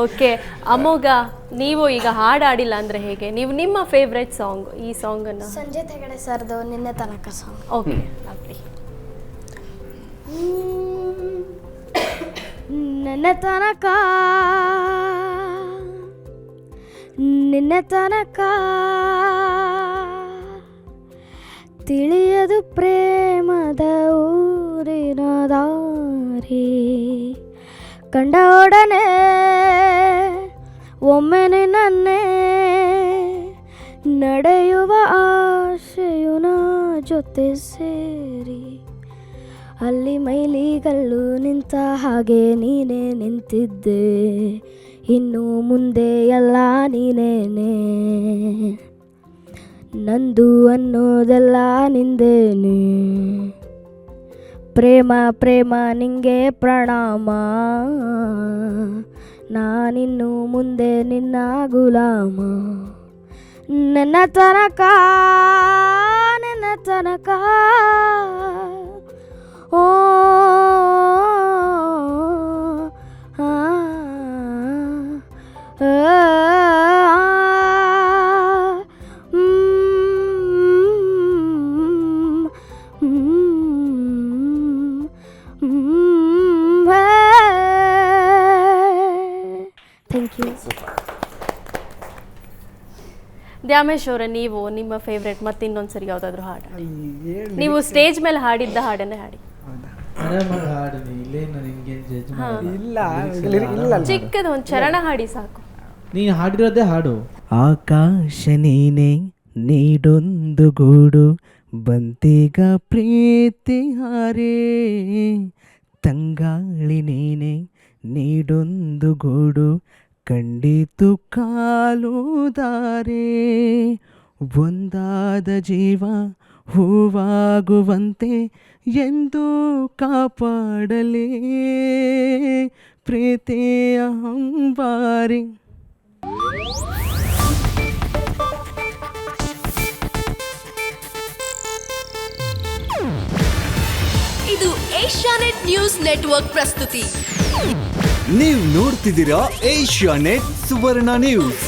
Okay ಅಮೋಘ, ನೀವು ಈಗ ಹಾಡಿಲ್ಲ ಅಂದರೆ ಹೇಗೆ? ನೀವು ನಿಮ್ಮ ಫೇವ್ರೆಟ್ ಸಾಂಗ್, ಈ ಸಾಂಗನ್ನು ಸಂಜಯ್ ಹೆಗಡೆ ಸರ್ದು ನಿನ್ನೆ ತನಕ ಸಾಂಗ್. ಓಕೆ ಆಗಲಿ. ನಿನ್ನೆ ತನಕ ನಿನ್ನೆ ತನಕ ತಿಳಿಯದು ಪ್ರೇಮದ ಊರಿನ ದಾರಿ, ಕಂಡ ಒಡನೆ ಒಮ್ಮೆ ನಿನ್ನನ್ನೇ ನಡೆಯುವ ಆಶೆಯು ನಾ ಜೊತೆ ಸೇರಿ, ಅಲ್ಲಿ ಮೈಲಿಗಲ್ಲು ನಿಂತ ಹಾಗೆ ನೀನೇ ನಿಂತಿದ್ದೆ, ಇನ್ನು ಮುಂದೆ ಎಲ್ಲ ನೀನೇನೆ, ನಂದು ಅನ್ನೋದೆಲ್ಲ ನಿಂದೇನೆ, ಪ್ರೇಮ ಪ್ರೇಮ ನಿಂಗೆ ಪ್ರಣಾಮ, ನಾನಿನ್ನು ಮುಂದೆ ನಿನ್ನ ಗುಲಾಮ, ನನ್ನ ತನಕ ನನ್ನ ತನಕ ಓ ಥ್ಯಾಂಕ್ ಯು. ದ್ಯಾಮೇಶ್ ಅವರೇ, ನೀವು ನಿಮ್ಮ ಫೇವ್ರೆಟ್ ಮತ್ತೆ ಇನ್ನೊಂದ್ಸರಿ ಯಾವುದಾದ್ರೂ ಹಾಡು, ನೀವು ಸ್ಟೇಜ್ ಮೇಲೆ ಹಾಡಿದ್ದ ಹಾಡನ್ನೇ ಹಾಡಿ. ಚಿಕ್ಕದು ಒಂದು ಚರಣ ಹಾಡಿ ಸಾಕು. ನೀನು ಹಾಡಿರೋದೇ ಹಾಡು. ಆಕಾಶ ನೀನೆ ನೀಡೊಂದು ಗೂಡು, ಬಂತೀಗ ಪ್ರೀತಿ ಹಾರೇ, ತಂಗಾಳಿ ನೀನೆ ನೀಡೊಂದು ಗೂಡು, ಕಂಡಿತು ಕಾಲುದಾರೆ, ಒಂದಾದ ಜೀವ ಹೂವಾಗುವಂತೆ ಎಂದು ಕಾಪಾಡಲೇ, ಪ್ರೀತಿಯ ಹಂಬಾರಿ. ಇದು ಏಷ್ಯಾನೆಟ್ ನ್ಯೂಸ್ ನೆಟ್ವರ್ಕ್ ಪ್ರಸ್ತುತಿ. ನೀವು ನೋಡ್ತಿದ್ದೀರಾ ಏಷ್ಯಾನೆಟ್ ಸುವರ್ಣ ನ್ಯೂಸ್.